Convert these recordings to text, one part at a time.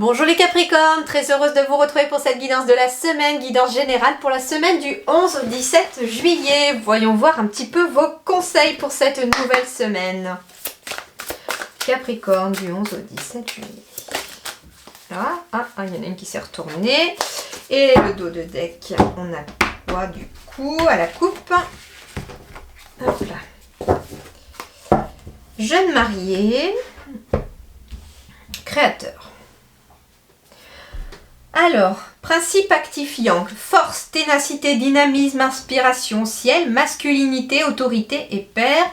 Bonjour les Capricornes, très heureuse de vous retrouver pour cette guidance de la semaine, guidance générale pour la semaine du 11 au 17 juillet. Voyons voir un petit peu vos conseils pour cette nouvelle semaine. Capricorne du 11 au 17 juillet. Il y en a une qui s'est retournée. Et le dos de deck, on a quoi du coup à la coupe? Hop là. Jeune marié, créateur. Alors, principe actifiant, force, ténacité, dynamisme, inspiration, ciel, masculinité, autorité et père.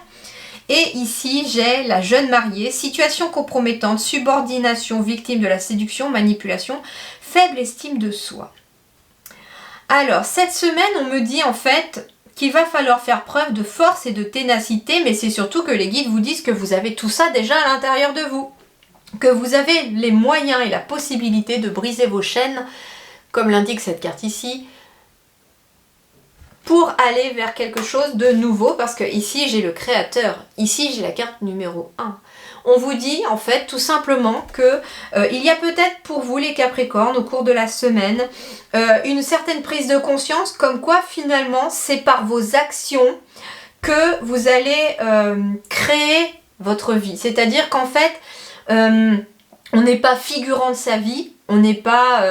Et ici, j'ai la jeune mariée, situation compromettante, subordination, victime de la séduction, manipulation, faible estime de soi. Alors, cette semaine, on me dit en fait qu'il va falloir faire preuve de force et de ténacité, mais c'est surtout que les guides vous disent que vous avez tout ça déjà à l'intérieur de vous. Que vous avez les moyens et la possibilité de briser vos chaînes, comme l'indique cette carte ici, pour aller vers quelque chose de nouveau, parce que ici j'ai le créateur, ici j'ai la carte numéro 1. On vous dit en fait tout simplement que il y a peut-être pour vous les Capricornes au cours de la semaine une certaine prise de conscience comme quoi finalement c'est par vos actions que vous allez créer votre vie. C'est-à-dire qu'en fait on n'est pas figurant de sa vie, on n'est pas,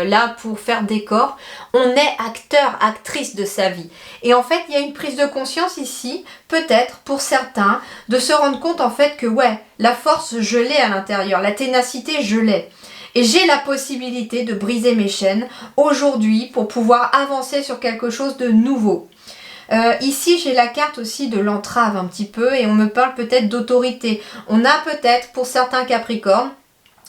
là pour faire décor, on est acteur, actrice de sa vie. Et en fait, il y a une prise de conscience ici, peut-être pour certains, de se rendre compte en fait que ouais, la force, je l'ai à l'intérieur, la ténacité, je l'ai. Et j'ai la possibilité de briser mes chaînes aujourd'hui pour pouvoir avancer sur quelque chose de nouveau. Ici, j'ai la carte aussi de l'entrave un petit peu et on me parle peut-être d'autorité. On a peut-être, pour certains Capricornes,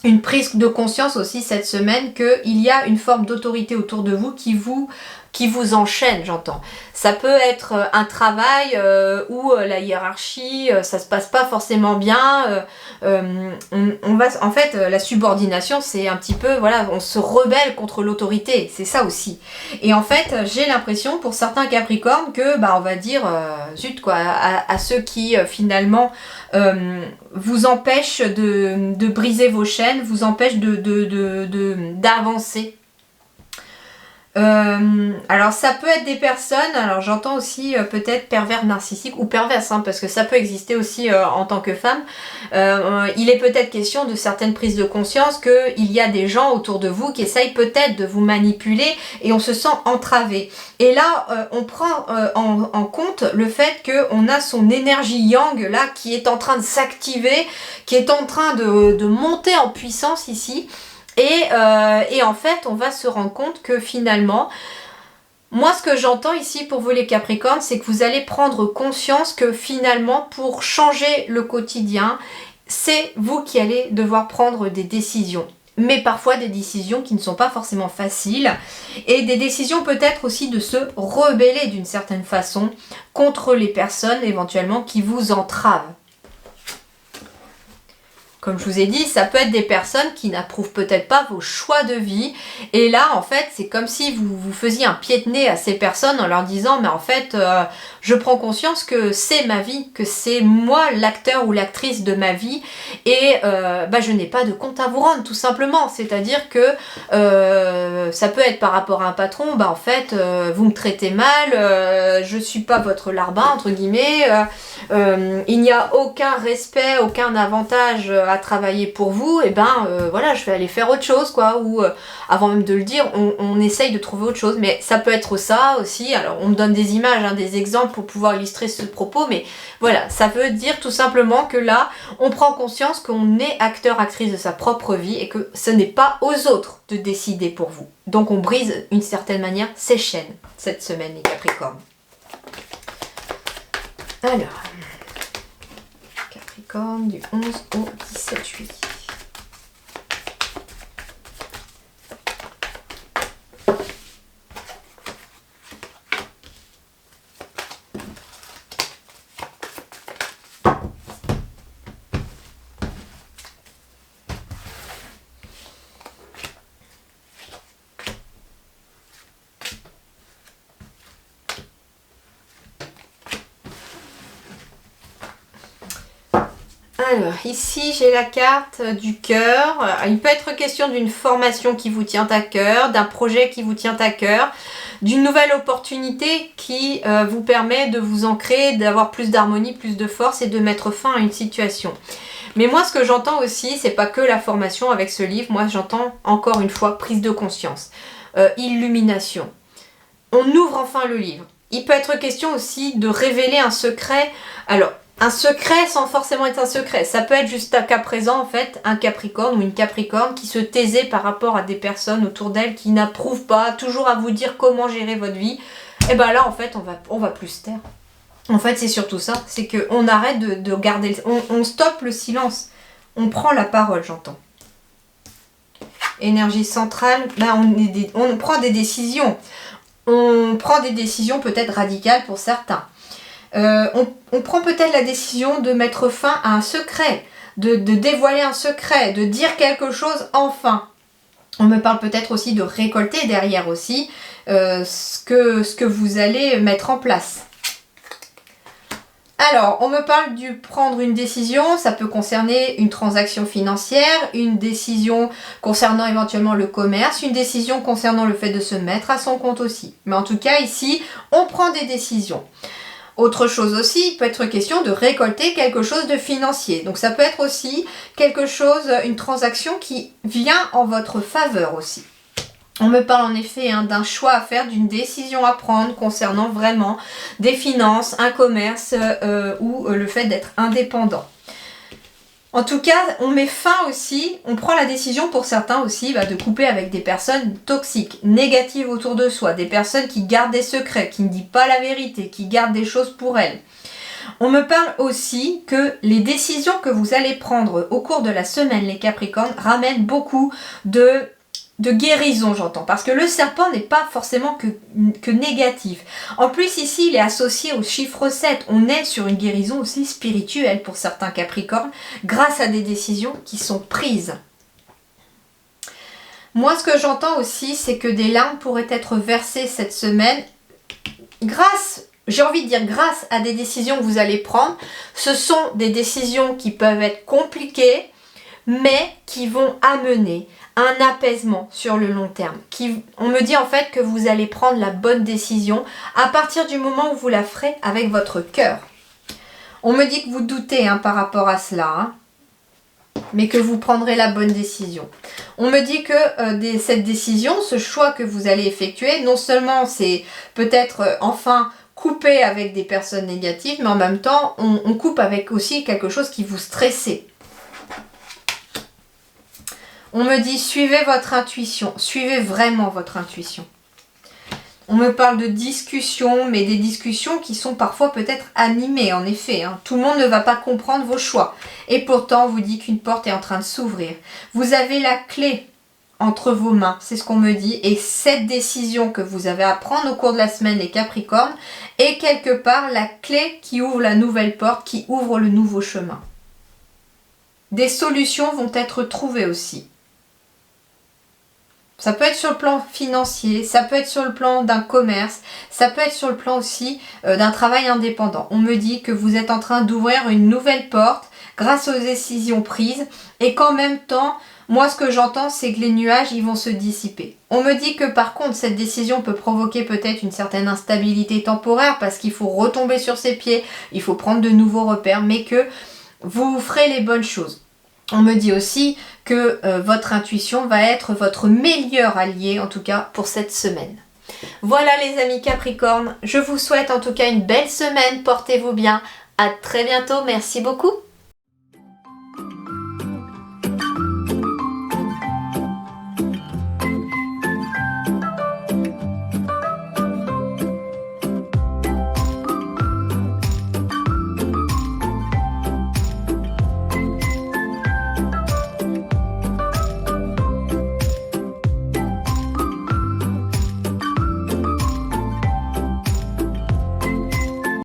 une prise de conscience aussi cette semaine qu'il y a une forme d'autorité autour de vous qui vous enchaîne, j'entends. Ça peut être un travail où la hiérarchie, ça se passe pas forcément bien. En fait, la subordination, c'est un petit peu, voilà, on se rebelle contre l'autorité. C'est ça aussi. Et en fait, j'ai l'impression pour certains Capricornes que, on va dire, zut quoi, à ceux qui finalement vous empêchent de briser vos chaînes, vous empêchent d'avancer. Alors ça peut être des personnes, alors j'entends aussi peut-être pervers narcissiques ou perverses, parce que ça peut exister aussi en tant que femme. Il est peut-être question de certaines prises de conscience qu'il y a des gens autour de vous qui essayent peut-être de vous manipuler et on se sent entravé. Et là, on prend en compte le fait qu'on a son énergie yang là qui est en train de s'activer, qui est en train de monter en puissance ici. Et en fait, on va se rendre compte que finalement, moi ce que j'entends ici pour vous les Capricornes, c'est que vous allez prendre conscience que finalement, pour changer le quotidien, c'est vous qui allez devoir prendre des décisions. Mais parfois des décisions qui ne sont pas forcément faciles. Et des décisions peut-être aussi de se rebeller d'une certaine façon contre les personnes éventuellement qui vous entravent. Comme je vous ai dit, ça peut être des personnes qui n'approuvent peut-être pas vos choix de vie. Et là, en fait, c'est comme si vous faisiez un pied de nez à ces personnes en leur disant « Mais en fait, je prends conscience que c'est ma vie, que c'est moi l'acteur ou l'actrice de ma vie. Et je n'ai pas de compte à vous rendre, tout simplement. C'est-à-dire que ça peut être par rapport à un patron. En fait, vous me traitez mal, je ne suis pas votre larbin, entre guillemets. Il n'y a aucun respect, aucun avantage à travailler pour vous, et voilà, je vais aller faire autre chose, quoi, ou avant même de le dire, on essaye de trouver autre chose, mais ça peut être ça aussi. Alors on me donne des images, des exemples pour pouvoir illustrer ce propos, mais voilà, ça veut dire tout simplement que là, on prend conscience qu'on est acteur, actrice de sa propre vie, et que ce n'est pas aux autres de décider pour vous. Donc on brise, d'une certaine manière, ses chaînes, cette semaine, les Capricornes. Alors, Capricorne du 11 au 17 juillet. Alors, ici, j'ai la carte du cœur. Il peut être question d'une formation qui vous tient à cœur, d'un projet qui vous tient à cœur, d'une nouvelle opportunité qui vous permet de vous ancrer, d'avoir plus d'harmonie, plus de force et de mettre fin à une situation. Mais moi, ce que j'entends aussi, c'est pas que la formation avec ce livre. Moi, j'entends encore une fois prise de conscience, illumination. On ouvre enfin le livre. Il peut être question aussi de révéler un secret. Alors, un secret sans forcément être un secret. Ça peut être juste qu'à présent, en fait, un Capricorne ou une Capricorne qui se taisait par rapport à des personnes autour d'elle qui n'approuvent pas, toujours à vous dire comment gérer votre vie. Et bien là, en fait, on va plus se taire. En fait, c'est surtout ça. C'est qu'on arrête de garder... On stoppe le silence. On prend la parole, j'entends. Énergie centrale, ben on prend des décisions. On prend des décisions peut-être radicales pour certains. On prend peut-être la décision de mettre fin à un secret, de dévoiler un secret, de dire quelque chose enfin. On me parle peut-être aussi de récolter derrière aussi ce que vous allez mettre en place. Alors, on me parle du prendre une décision, ça peut concerner une transaction financière, une décision concernant éventuellement le commerce, une décision concernant le fait de se mettre à son compte aussi. Mais en tout cas, ici, on prend des décisions. Autre chose aussi, il peut être question de récolter quelque chose de financier. Donc ça peut être aussi quelque chose, une transaction qui vient en votre faveur aussi. On me parle en effet d'un choix à faire, d'une décision à prendre concernant vraiment des finances, un commerce ou le fait d'être indépendant. En tout cas, on met fin aussi, on prend la décision pour certains aussi de couper avec des personnes toxiques, négatives autour de soi, des personnes qui gardent des secrets, qui ne disent pas la vérité, qui gardent des choses pour elles. On me parle aussi que les décisions que vous allez prendre au cours de la semaine, les Capricornes, ramènent beaucoup de guérison, j'entends, parce que le serpent n'est pas forcément que négatif. En plus, ici, il est associé au chiffre 7. On est sur une guérison aussi spirituelle pour certains Capricornes, grâce à des décisions qui sont prises. Moi, ce que j'entends aussi, c'est que des larmes pourraient être versées cette semaine grâce à des décisions que vous allez prendre. Ce sont des décisions qui peuvent être compliquées, mais qui vont amener un apaisement sur le long terme. On me dit en fait que vous allez prendre la bonne décision à partir du moment où vous la ferez avec votre cœur. On me dit que vous doutez par rapport à cela, mais que vous prendrez la bonne décision. On me dit que cette décision, ce choix que vous allez effectuer, non seulement c'est peut-être enfin couper avec des personnes négatives, mais en même temps, on coupe avec aussi quelque chose qui vous stressait. On me dit, suivez votre intuition, suivez vraiment votre intuition. On me parle de discussions, mais des discussions qui sont parfois peut-être animées, en effet. Tout le monde ne va pas comprendre vos choix. Et pourtant, on vous dit qu'une porte est en train de s'ouvrir. Vous avez la clé entre vos mains, c'est ce qu'on me dit. Et cette décision que vous avez à prendre au cours de la semaine, les Capricornes, est quelque part la clé qui ouvre la nouvelle porte, qui ouvre le nouveau chemin. Des solutions vont être trouvées aussi. Ça peut être sur le plan financier, ça peut être sur le plan d'un commerce, ça peut être sur le plan aussi d'un travail indépendant. On me dit que vous êtes en train d'ouvrir une nouvelle porte grâce aux décisions prises et qu'en même temps, moi ce que j'entends c'est que les nuages ils vont se dissiper. On me dit que par contre cette décision peut provoquer peut-être une certaine instabilité temporaire parce qu'il faut retomber sur ses pieds, il faut prendre de nouveaux repères, mais que vous ferez les bonnes choses. On me dit aussi que votre intuition va être votre meilleur allié, en tout cas pour cette semaine. Voilà les amis Capricornes, je vous souhaite en tout cas une belle semaine, portez-vous bien, à très bientôt, merci beaucoup.